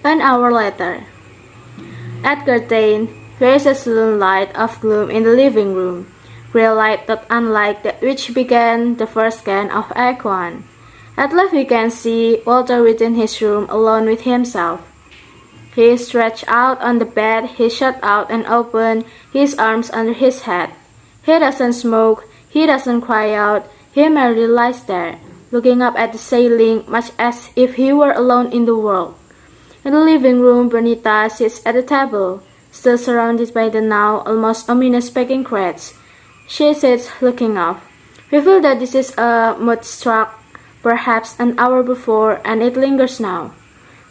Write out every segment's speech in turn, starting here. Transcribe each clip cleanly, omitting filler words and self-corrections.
An hour later. At curtain, there is a sudden light of gloom in the living room, grey light not unlike that which began the first scan of Act 1. At left we can see Walter within his room alone with himself. He is stretched out on the bed, he shut out and open his arms under his head. He doesn't smoke, he doesn't cry out, he merely lies there, looking up at the ceiling much as if he were alone in the world. In the living room, Bernita sits at the table, still surrounded by the now almost ominous packing crates. She sits looking up. We feel that this is a mood struck perhaps an hour before, and it lingers now,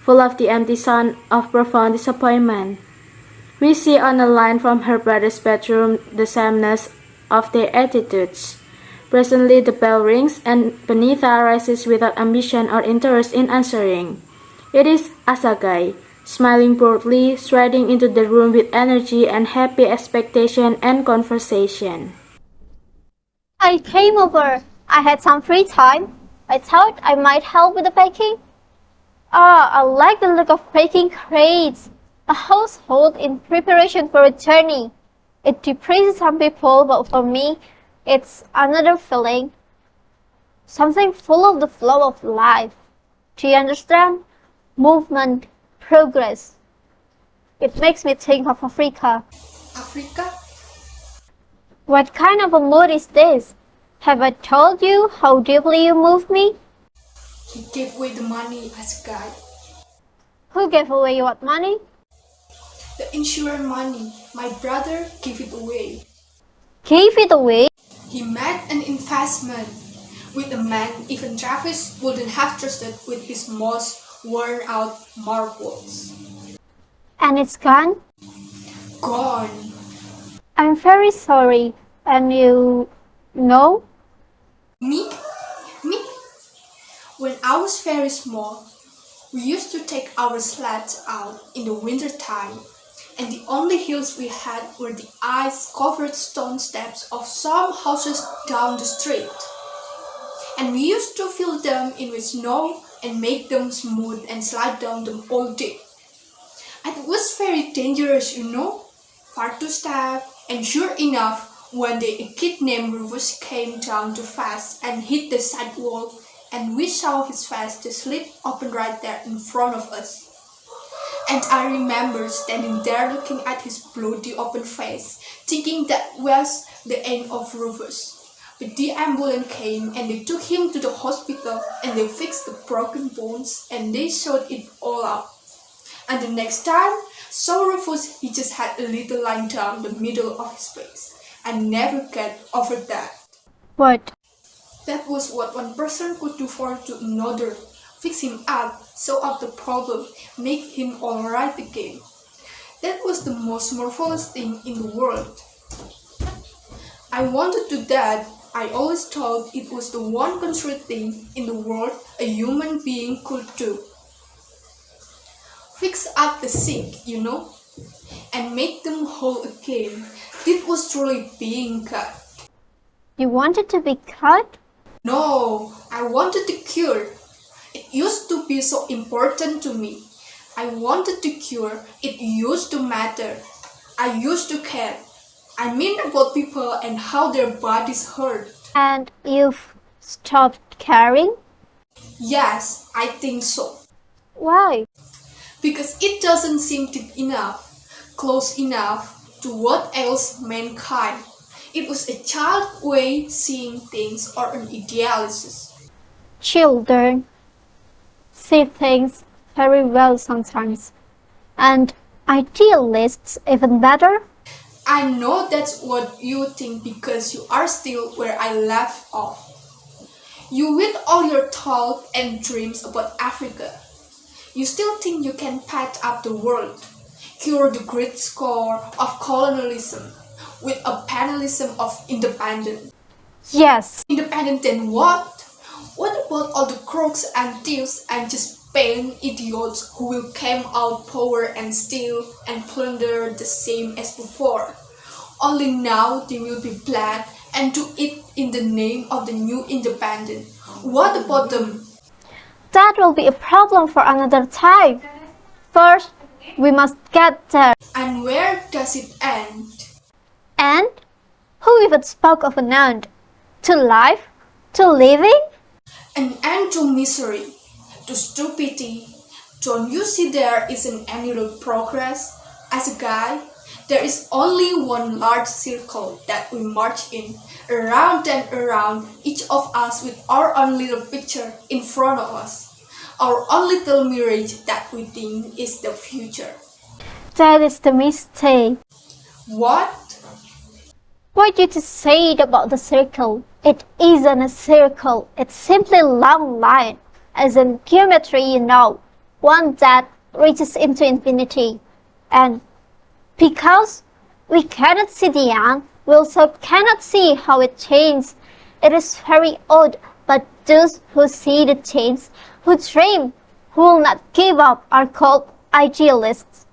full of the empty sound of profound disappointment. We see on a line from her brother's bedroom the sameness of their attitudes. Presently the bell rings, and Benita rises without ambition or interest in answering. It is Asagai, smiling broadly, striding into the room with energy and happy expectation and conversation. I came over. I had some free time. I thought I might help with the packing. I like the look of packing crates. A household in preparation for a journey. It depresses some people, but for me, it's another feeling. Something full of the flow of life. Do you understand? Movement, progress. It makes me think of Africa. Africa? What kind of a mood is this? Have I told you how deeply you move me? He gave away the money as a guide. Who gave away what money? The insurance money. My brother gave it away. Gave it away? He made an investment with a man even Travis wouldn't have trusted with his most worn out marbles. And it's gone? Gone. I'm very sorry. And you know? Me? Me? When I was very small, we used to take our sleds out in the winter time, and the only hills we had were the ice-covered stone steps of some houses down the street. And we used to fill them in with snow and make them smooth and slide down them all day. And it was very dangerous, far too steep, and sure enough, one day a kid named Rufus came down too fast and hit the sidewalk, and we saw his face just slip open right there in front of us. And I remember standing there looking at his bloody open face, thinking that was the end of Rufus. But the ambulance came and they took him to the hospital and they fixed the broken bones and they sewed it all up. And the next time, saw Rufus, he just had a little line down the middle of his face. I never get over that. What? That was what one person could do for to another. Fix him up, solve up the problem, make him alright again. That was the most marvelous thing in the world. I wanted to do that. I always thought it was the one considered thing in the world a human being could do. Fix up the sick, and make them whole again. It was truly being cut. You wanted to be cut? No, I wanted to cure. It used to be so important to me. I wanted to cure. It used to matter. I used to care. I mean about people and how their bodies hurt. And you've stopped caring? Yes, I think so. Why? Because it doesn't seem to be enough, close enough to what ails mankind. It was a child way seeing things or an idealist. Children see things very well sometimes, and idealists even better. I know that's what you think because you are still where I left off. You with all your thoughts and dreams about Africa. You still think you can patch up the world, cure the great score of colonialism with a panelism of independence. Yes. Independent then what? What about all the crooks and thieves and just plain idiots who will come out power and steal and plunder the same as before? Only now they will be black and do it in the name of the new independent. What about them? That will be a problem for another time. first, we must get there. And where does it end? And who even spoke of an end? To life? To living? An end to misery, to stupidity. Don't you see there isn't any real progress? As a guy, there is only one large circle that we march in, around and around, each of us with our own little picture in front of us, our own little mirage that we think is the future. That is the mistake. What? What you just said about the circle, it isn't a circle, it's simply a long line, as in geometry, you know, one that reaches into infinity. And because we cannot see the end, we also cannot see how it changes. It is very odd, but those who see the change, who dream, who will not give up, are called idealists.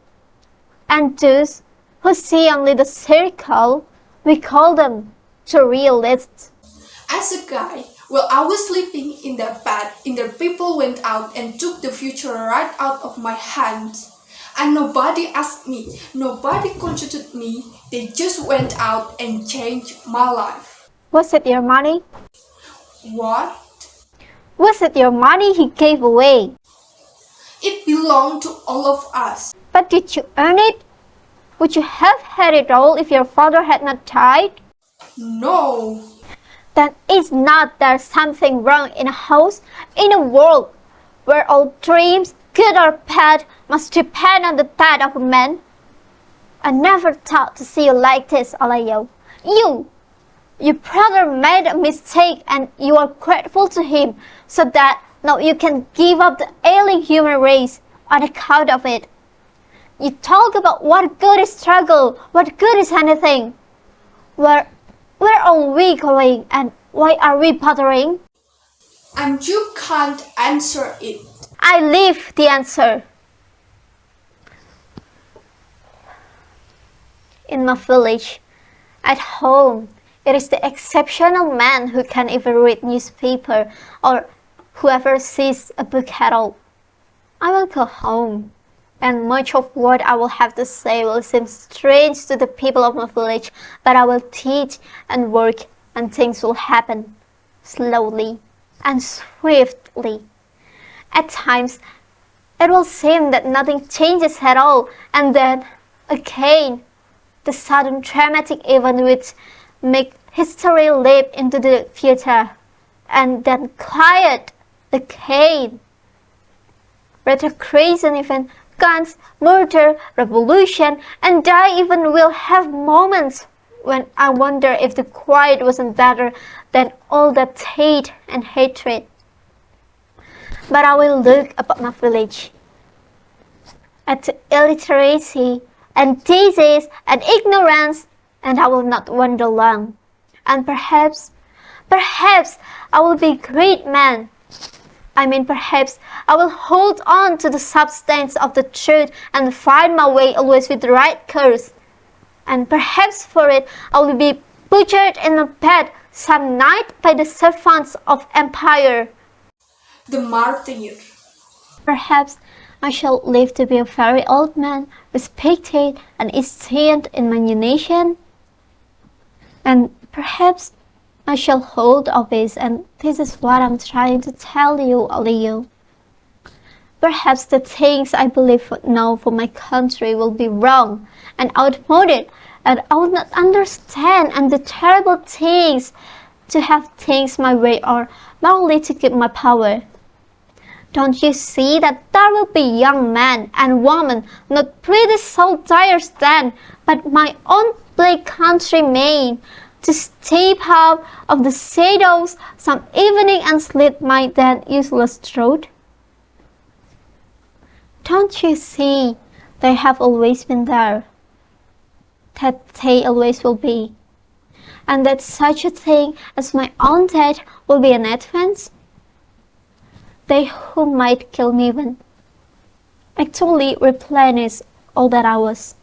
And those who see only the circle, we call them the realists. As a guy, while I was sleeping in the bed, people went out and took the future right out of my hands. And nobody asked me, nobody consulted me, they just went out and changed my life. Was it your money? What? Was it your money he gave away? It belonged to all of us. But did you earn it? Would you have had it all if your father had not died? No. Then is not there something wrong in a house, in a world, where all dreams, good or bad, must depend on the death of a man? I never thought to see you like this, Alayo. Your brother made a mistake and you are grateful to him, so that now you can give up the ailing human race on account of it. You talk about what good is struggle, what good is anything. Where are we going and why are we bothering? And you can't answer it. I leave the answer. In my village, at home, it is the exceptional man who can even read newspaper or whoever sees a book at all. I will go home, and much of what I will have to say will seem strange to the people of my village, but I will teach and work and things will happen slowly and swiftly. At times, it will seem that nothing changes at all, and then, again, the sudden dramatic event which make history leap into the future, and then quiet again. Retrogression event, guns, murder, revolution, and I even will have moments when I wonder if the quiet wasn't better than all that hate and hatred. But I will look about my village, at the illiteracy and disease and ignorance, and I will not wonder long. And perhaps I will be a great man. Perhaps I will hold on to the substance of the truth and find my way always with the right course. And perhaps for it I will be butchered in a bed some night by the servants of empire. The martyr. Perhaps I shall live to be a very old man, respected and esteemed in my new nation. And perhaps I shall hold office, and this is what I'm trying to tell you, Leo. Perhaps the things I believe now for my country will be wrong and outmoded, and I will not understand and do terrible things to have things my way or merely to keep my power. Don't you see that there will be young men and women, not pretty soldiers then, but my own black countrymen, to step out of the shadows some evening and slit my then useless throat? Don't you see they have always been there, that they always will be, and that such a thing as my own death will be an advance? They who might kill me even actually replenish all that I was.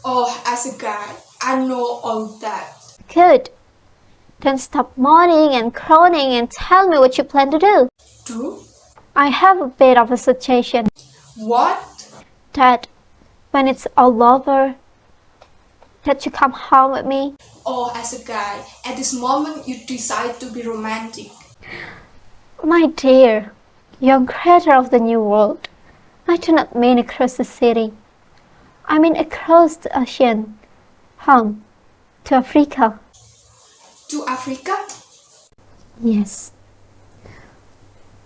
Oh, as a guy, I know all that. Good. Then stop moaning and groaning and tell me what you plan to do. Do? I have a bit of a suggestion. What? that when it's all over, that you come home with me? Or as a guy, at this moment you decide to be romantic. My dear, young creator of the new world, I do not mean across the city. I mean across the ocean, home, to Africa. To Africa? Yes.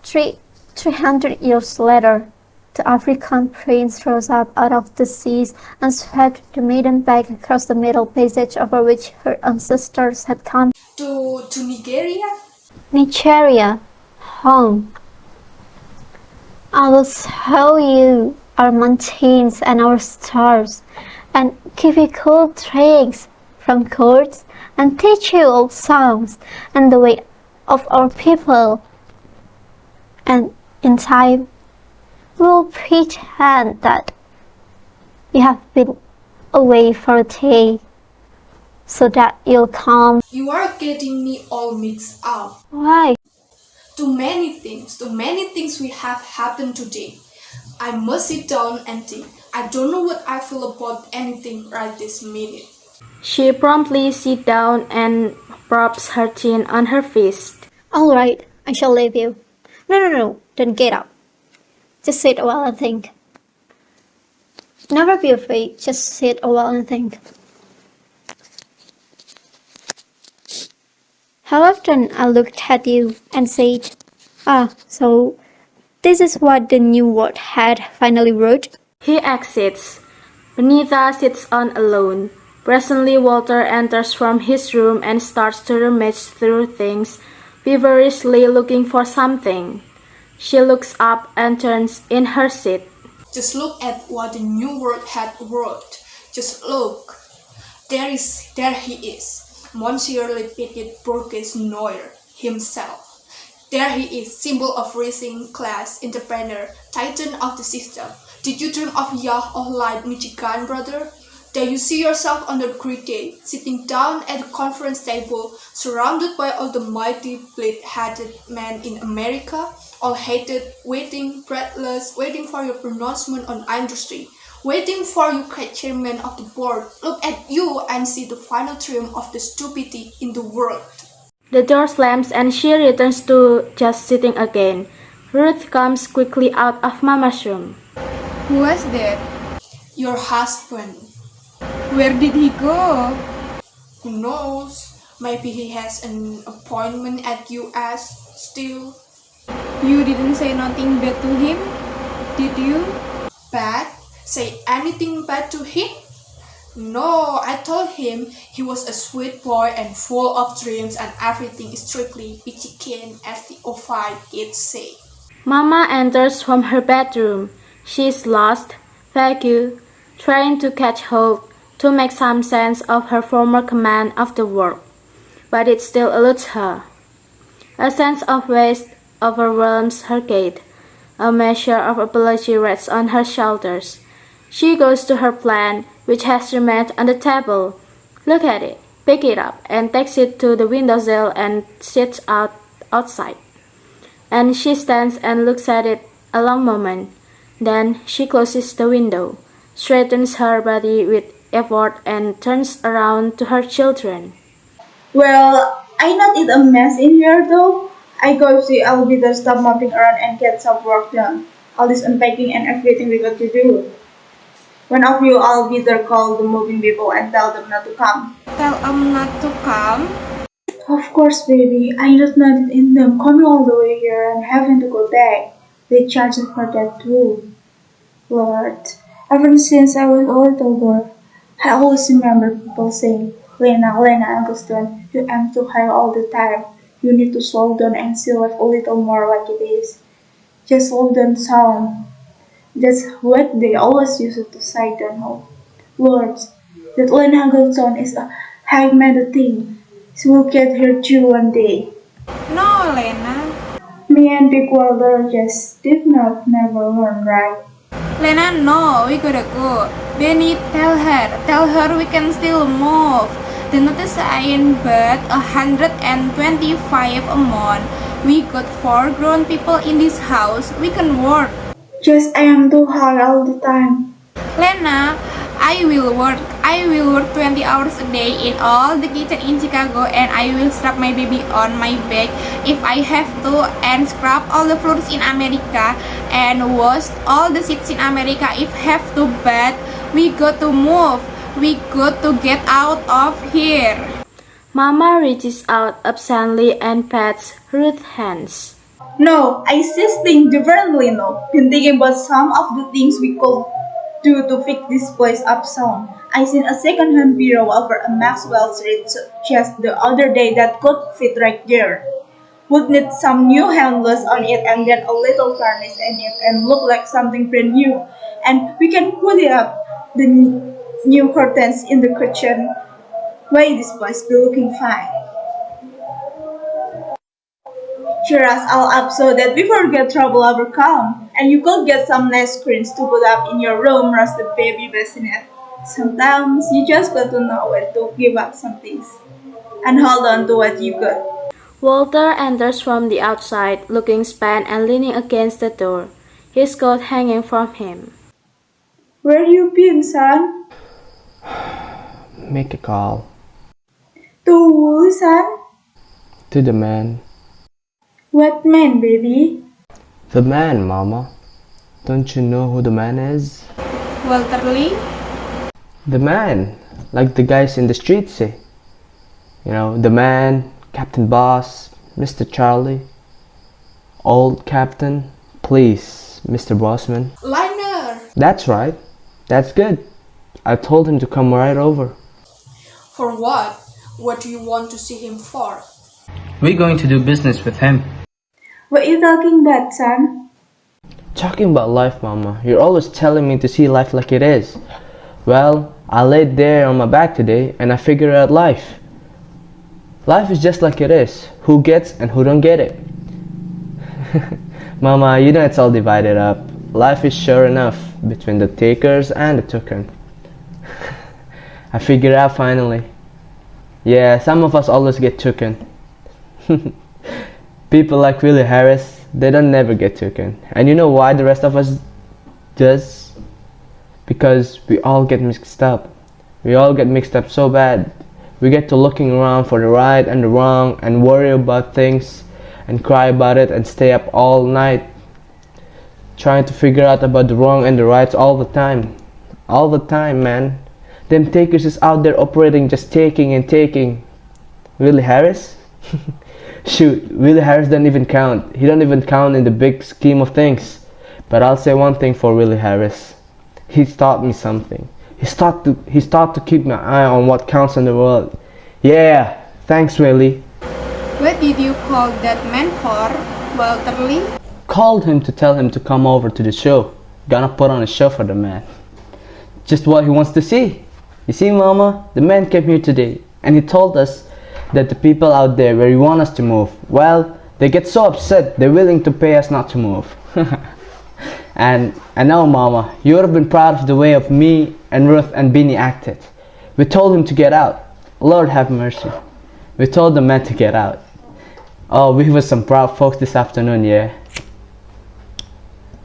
300 years later, the African prince rose up out of the seas and swept the maiden back across the middle passage over which her ancestors had come. To Nigeria? Nigeria, home. I will show you our mountains and our stars, and give you cool drinks from courts, and teach you old songs and the way of our people. And in time, we will pretend that you have been away for a day, so that you'll come. You are getting me all mixed up. Why? Too many things we have happened today. I must sit down and think. I don't know what I feel about anything right this minute. She promptly sits down and props her chin on her fist. All right, I shall leave you. No, don't get up. Just sit a while and think. Never be afraid, just sit a while and think. How often I looked at you and said, so this is what the new world had finally wrote? He exits. Benita sits on alone. Presently Walter enters from his room and starts to rummage through things, feverishly looking for something. She looks up and turns in her seat. Just look at what the new world had wrote. Just look. There he is. Monsieur le Petit Bourgeois Noir himself. There he is, symbol of rising class, entrepreneur, titan of the system. Did you dream of young or light Michigan, brother? There you see yourself on the great day, sitting down at the conference table, surrounded by all the mighty blade-headed men in America, all hated, waiting, breathless, waiting for your pronouncement on industry, waiting for you chairman of the board. Look at you and see the final triumph of the stupidity in the world. The door slams and she returns to just sitting again. Ruth comes quickly out of Mama's room. Who was that? Your husband. Where did he go? Who knows? Maybe he has an appointment at US still. You didn't say nothing bad to him, did you? Bad? Say anything bad to him? No, I told him he was a sweet boy and full of dreams and everything is strictly peachy keen as the Ophide kids say. Mama enters from her bedroom. She is lost, vague, trying to catch hold, to make some sense of her former command of the world. But it still eludes her. A sense of waste overwhelms her gait. A measure of apology rests on her shoulders. She goes to her plant, which has remained on the table. Look at it, pick it up, and takes it to the windowsill and sits outside. And she stands and looks at it a long moment. Then she closes the window, straightens her body with effort, and turns around to her children. Well, I not it a mess in here though. I go see I'll be the stop mopping around and get some work done. All this unpacking and everything we got to do. One of you I'll be there call the moving people and tell them not to come. Tell not to come? Of course, baby. I not noted in them coming all the way here and having to go back. They charge us for that too. Lord, ever since I was a little girl, I always remember people saying, Lena, Uncle Stone, you aim too high all the time. You need to slow down and see life a little more like it is. Just slow down some. That's what they always used to say, don't know. Lord, that Lena Hagelton is a high-minded thing. She will get here too one day. No, Lena. Me and Big Walter just did not never learn, right? Lena, no, we gotta go. Benny, tell her we can still move. The notice saying but 125 a month. We got 4 grown people in this house. We can work. Just I am too high all the time. Lena, I will work. I will work 20 hours a day in all the kitchen in Chicago, and I will strap my baby on my back if I have to, and scrub all the floors in America, and wash all the seats in America if have to, but we got to move. We got to get out of here. Mama reaches out absently and pats Ruth's hands. No, I just think differently now. Been thinking about some of the things we could do to fix this place up soon. I seen a second-hand bureau over a Maxwell's Street just the other day that could fit right there. Would need some new handles on it and then a little varnish in it and look like something brand new. And we can put it up the new curtains in the kitchen. Why this place be looking fine? Cheer us all up so that we forget trouble overcome. And you could get some nice screens to put up in your room, rest the baby bassinet. Sometimes you just got to know when to give up some things and hold on to what you got. Walter enters from the outside, looking spent and leaning against the door, his coat hanging from him. Where you been, son? Make a call. To who, son? To the man. What man, baby? The man, Mama. Don't you know who the man is? Walter Lee? The man, like the guys in the street say. You know, the man, Captain Boss, Mr. Charlie, Old Captain, please, Mr. Bossman. Liner! That's right. That's good. I told him to come right over. For what? What do you want to see him for? We're going to do business with him. What you talking about, son? Talking about life, Mama. You're always telling me to see life like it is. Well, I laid there on my back today and I figured out life. Life is just like it is. Who gets and who don't get it. Mama, you know it's all divided up. Life is sure enough between the takers and the taken. I figured out finally. Yeah, some of us always get taken. People like Willie Harris, they don't never get taken. And you know why the rest of us does? Because we all get mixed up. We all get mixed up so bad. We get to looking around for the right and the wrong and worry about things and cry about it and stay up all night trying to figure out about the wrong and the rights all the time. All the time, man. Them takers is out there operating, just taking and taking. Willie Harris? Shoot, Willie Harris doesn't even count. He don't even count in the big scheme of things. But I'll say one thing for Willie Harris. He's taught me something. He's taught to keep my eye on what counts in the world. Yeah, thanks Willie. What did you call that man for, Walter Lee? Called him to tell him to come over to the show. Gonna put on a show for the man. Just what he wants to see. You see, Mama, the man came here today and he told us that the people out there where you want us to move, well, they get so upset they're willing to pay us not to move. And now, Mama, you would have been proud of the way of me and Ruth and Beanie acted. We told him to get out. Lord have mercy. We told the man to get out. Oh, we were some proud folks this afternoon, yeah.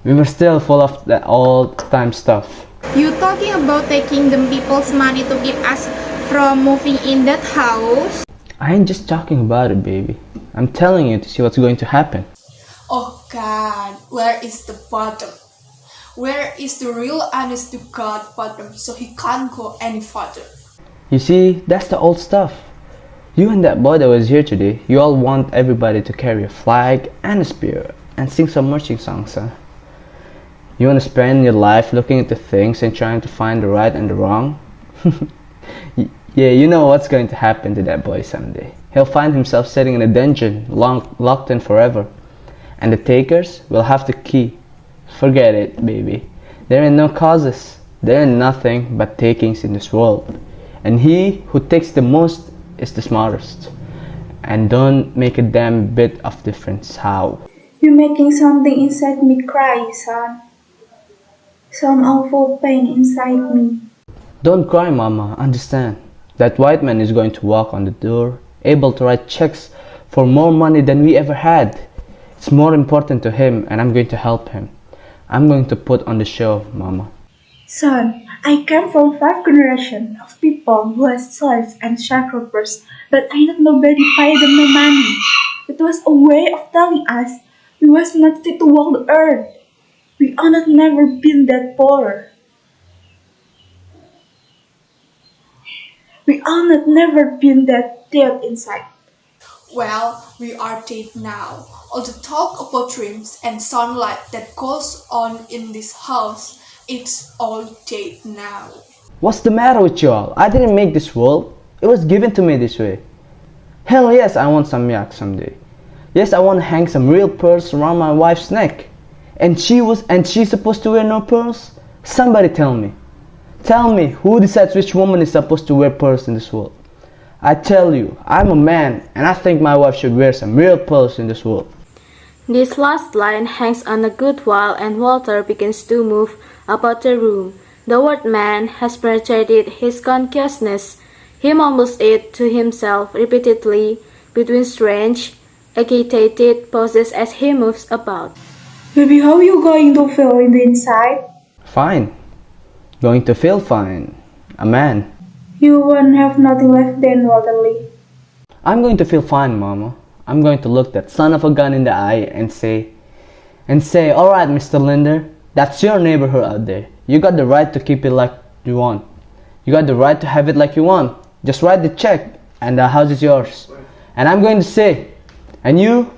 We were still full of that old time stuff. You talking about taking the people's money to keep us from moving in that house? I ain't just talking about it, baby. I'm telling you to see what's going to happen. Oh God, where is the bottom? Where is the real honest to God bottom so he can't go any further? You see, that's the old stuff. You and that boy that was here today, you all want everybody to carry a flag and a spear and sing some marching songs, huh? You want to spend your life looking at the things and trying to find the right and the wrong? Yeah, you know what's going to happen to that boy someday. He'll find himself sitting in a dungeon, locked in forever. And the takers will have the key. Forget it, baby. There ain't no causes. There ain't nothing but takings in this world. And he who takes the most is the smartest. And don't make a damn bit of difference how. You're making something inside me cry, son. Some awful pain inside me. Don't cry, Mama. Understand. That white man is going to walk on the door, able to write checks for more money than we ever had. It's more important to him and I'm going to help him. I'm going to put on the show, Mama. Son, I come from 5 generations of people who has slaves and sharecroppers, but I not nobody pay them no money. It was a way of telling us we was not fit to walk the earth. We are not never been that poor. We are not never been that dead inside. Well, we are dead now. All the talk about dreams and sunlight that goes on in this house, it's all dead now. What's the matter with you all? I didn't make this world. It was given to me this way. Hell yes, I want some yak someday. Yes, I want to hang some real pearls around my wife's neck. And she's supposed to wear no pearls? Somebody tell me. Tell me who decides which woman is supposed to wear pearls in this world. I tell you, I'm a man and I think my wife should wear some real pearls in this world. This last line hangs on a good while and Walter begins to move about the room. The word man has penetrated his consciousness. He mumbles it to himself repeatedly between strange, agitated pauses as he moves about. Baby, how you going to feel in the inside? Fine. Going to feel fine. A man. You won't have nothing left then, Waterly. I'm going to feel fine, Mama. I'm going to look that son of a gun in the eye and say, alright, Mr. Linder, that's your neighborhood out there. You got the right to keep it like you want. You got the right to have it like you want. Just write the check and the house is yours. And I'm going to say, and you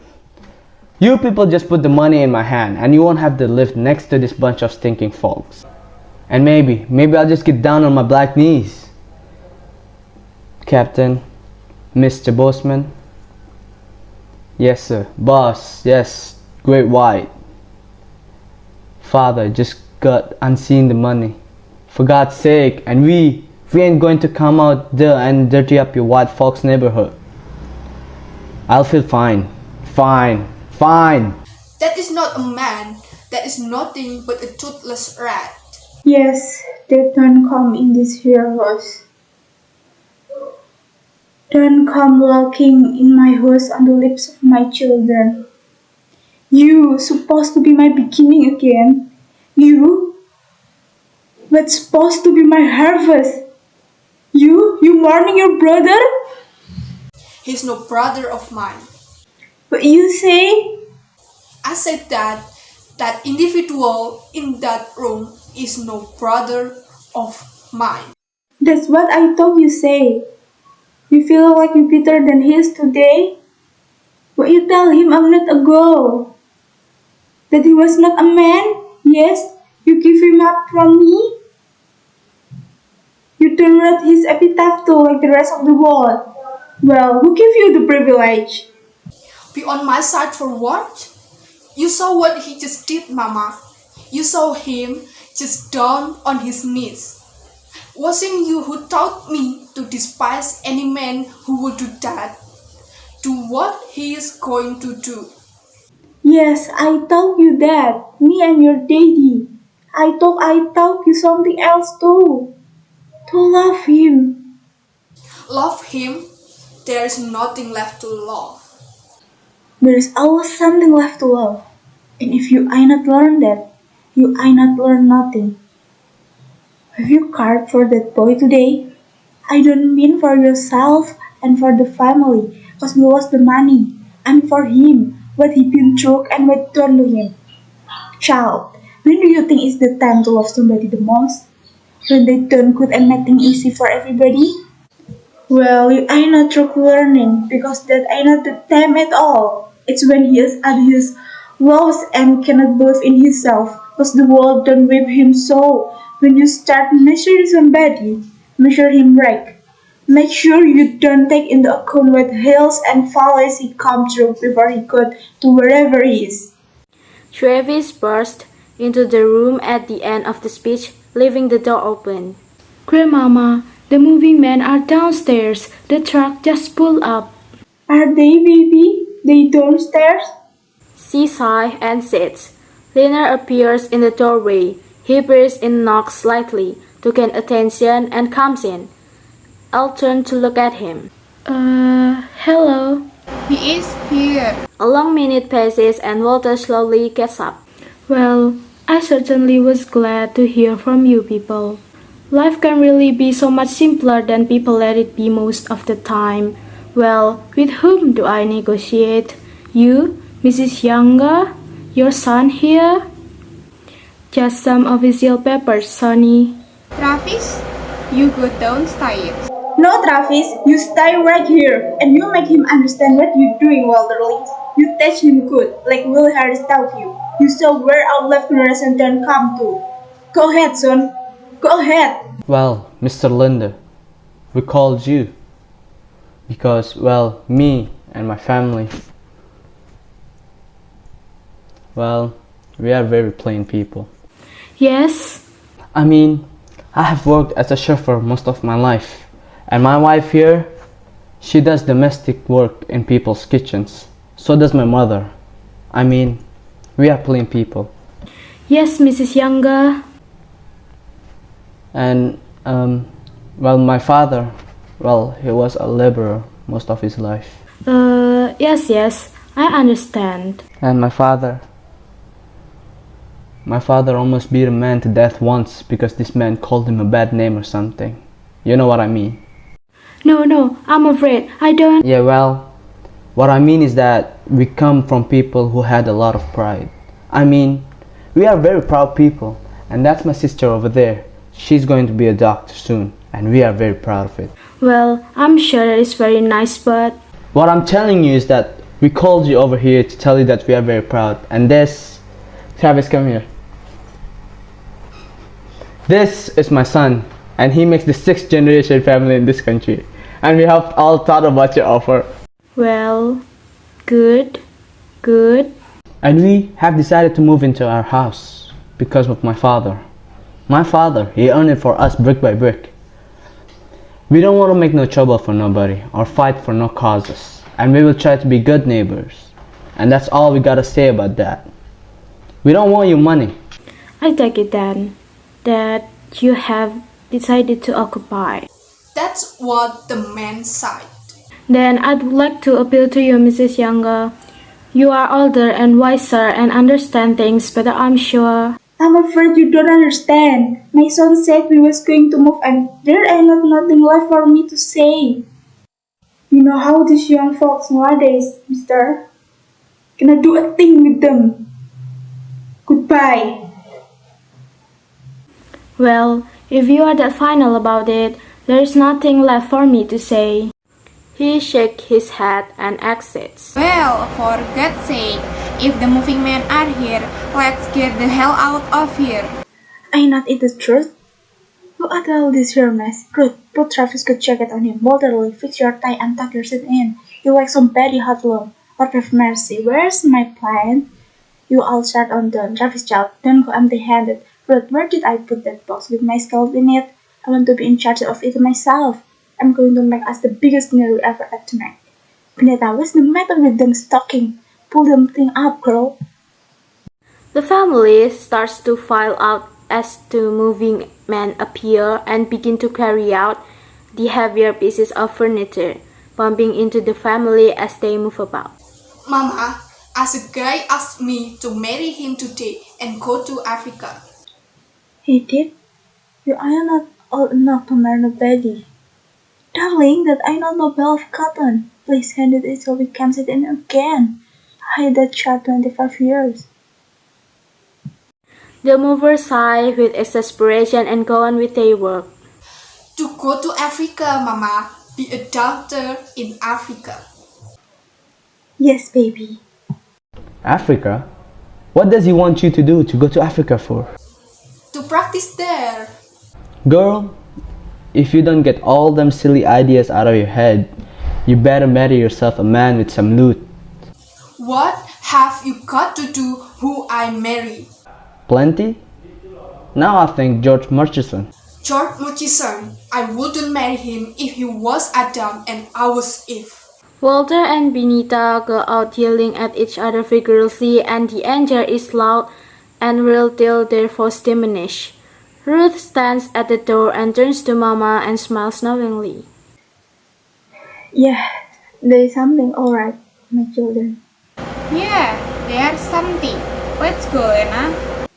people just put the money in my hand and you won't have to live next to this bunch of stinking folks. And maybe I'll just get down on my black knees. Captain, Mr. Bossman. Yes, sir. Boss, yes. Great White. Father, just got unseen the money. For God's sake, and we ain't going to come out there and dirty up your white folks' neighborhood. I'll feel fine. Fine. That is not a man. That is nothing but a toothless rat. Yes, they don't come in this here house. Don't come walking in my house on the lips of my children. You supposed to be my beginning again. You, what's supposed to be my harvest. You mourning your brother? He's no brother of mine. But you say? I said that individual in that room is no brother of mine. That's what I thought you say. You feel like you're better than he is today? But you tell him a minute ago that he was not a man. Yes, you give him up from me. You don't read his epitaph too like the rest of the world. Well, who gave you the privilege? Be on my side for what? You saw what he just did, Mama. You saw him just down on his knees. Wasn't you who taught me to despise any man who would do that? Do what he is going to do. Yes, I told you that. Me and your daddy. I told you something else too. To love him. Love him? There is nothing left to love. There is always something left to love. And if you I not learn that, you I not learn nothing. Have you cared for that boy today? I don't mean for yourself and for the family, cause we lost the money. And for him, what he been through and what done to him. Child, when do you think is the time to love somebody the most? When they done good and making easy for everybody? Well, you ain't not true learning because that ain't not the time at all. It's when he is at his lowest and cannot believe in himself because the world don't whip him so. When you start measuring somebody, measure him right. Make sure you don't take into account what hills and valleys he come through before he got to wherever he is. Travis burst into the room at the end of the speech, leaving the door open. Grandmama, the moving men are downstairs. The truck just pulled up. Are they, baby? They downstairs? She sighs and sits. Lena appears in the doorway. He breathes and knocks slightly to gain attention and comes in. I'll turn to look at him. Hello. He is here. A long minute passes and Walter slowly gets up. Well, I certainly was glad to hear from you people. Life can really be so much simpler than people let it be most of the time. Well, with whom do I negotiate? You, Mrs. Younger? Your son here? Just some official papers, Sonny. Travis, you go downstairs. No, Travis, you stay right here and you make him understand what you're doing, Walterly. You teach him good, like Will Harris taught you. You saw where our left generation don't come to. Go ahead, son. Go ahead. Well, Mr. Linder, we called you because, well, me and my family, well, we are very plain people. Yes? I mean, I have worked as a chauffeur most of my life, and my wife here, she does domestic work in people's kitchens. So does my mother. I mean, we are plain people. Yes, Mrs. Younger. And, well, my father, well, he was a laborer most of his life. Yes, I understand. And my father almost beat a man to death once because this man called him a bad name or something. You know what I mean? No, I'm afraid I don't. Yeah, well, what I mean is that we come from people who had a lot of pride. I mean, we are very proud people, and that's my sister over there. She's going to be a doctor soon, and we are very proud of it. Well, I'm sure it's very nice, but... What I'm telling you is that we called you over here to tell you that we are very proud. And this... Travis, come here. This is my son, and he makes the 6th generation family in this country. And we have all thought about your offer. Well, good. And we have decided to move into our house because of my father. My father, he earned it for us brick by brick. We don't want to make no trouble for nobody or fight for no causes. And we will try to be good neighbors. And that's all we gotta say about that. We don't want your money. I take it then that you have decided to occupy. That's what the man said. Then I'd like to appeal to you, Mrs. Younger. You are older and wiser and understand things better, I'm sure. I'm afraid you don't understand. My son said we was going to move and there ain't nothing left for me to say. You know how these young folks nowadays, mister? Cannot do a thing with them. Goodbye. Well, if you are that final about it, there is nothing left for me to say. He shakes his head and exits. Well, for God's sake, if the moving men are here, let's get the hell out of here. Ain't not it the truth? Look at all this here mess. Ruth, put Travis' good jacket on him. Walterly, fix your tie and tuck your seat in. You like some baddie hot love. Lord have mercy, where's my plan? You all start on done. Travis child, don't go empty-handed. Ruth, where did I put that box with my scalp in it? I want to be in charge of it myself. I'm going to make us the biggest dinner we ever had tonight. Pineta, what's the matter with them stocking? Pull them thing up, girl. The family starts to file out as two moving men appear and begin to carry out the heavier pieces of furniture, bumping into the family as they move about. Mama, as a guy asked me to marry him today and go to Africa. He did? You are not old enough to marry nobody. Darling, that ain't not no bale of cotton. Please hand it so we can sit in again. I had that child 25 years. The movers sigh with exasperation and go on with their work. To go to Africa, Mama. Be a doctor in Africa. Yes, baby. Africa? What does he want you to do to go to Africa for? To practice there. Girl, if you don't get all them silly ideas out of your head, you better marry yourself a man with some loot. What have you got to do who I marry? Plenty? Now I think George Murchison. George Murchison. I wouldn't marry him if he was Adam and I was Eve. Walter and Benita go out yelling at each other vigorously, and the anger is loud and real till their voice diminish. Ruth stands at the door and turns to Mama and smiles knowingly. Yeah, there is something alright, my children. Yeah, there's something. Let's go, Anna.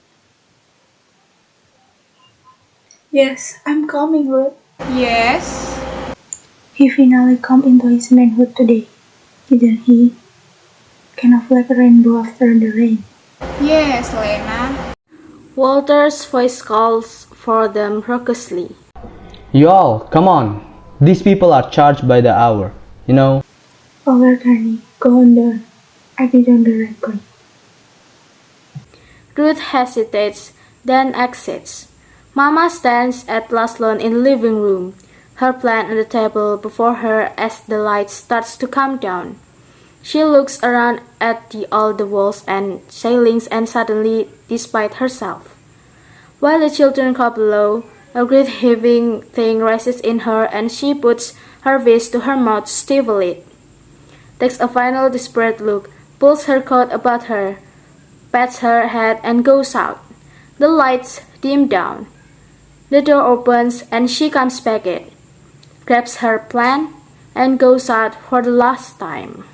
Yes, I'm coming, Ruth. Yes. He finally come into his manhood today, didn't he? Kind of like a rainbow after the rain. Yes, Lena. Walter's voice calls for them raucously. You all, come on. These people are charged by the hour, you know. Over, Tiny. Go on down. I did on directly. Ruth hesitates, then exits. Mama stands at last alone in the living room, her plant on the table before her as the light starts to come down. She looks around at all the walls and ceilings and suddenly despises herself. While the children call below, a great heaving thing rises in her and she puts her fist to her mouth to stifle it. Takes a final desperate look, pulls her coat about her, pats her head and goes out. The lights dim down. The door opens and she comes back in, grabs her plant, and goes out for the last time.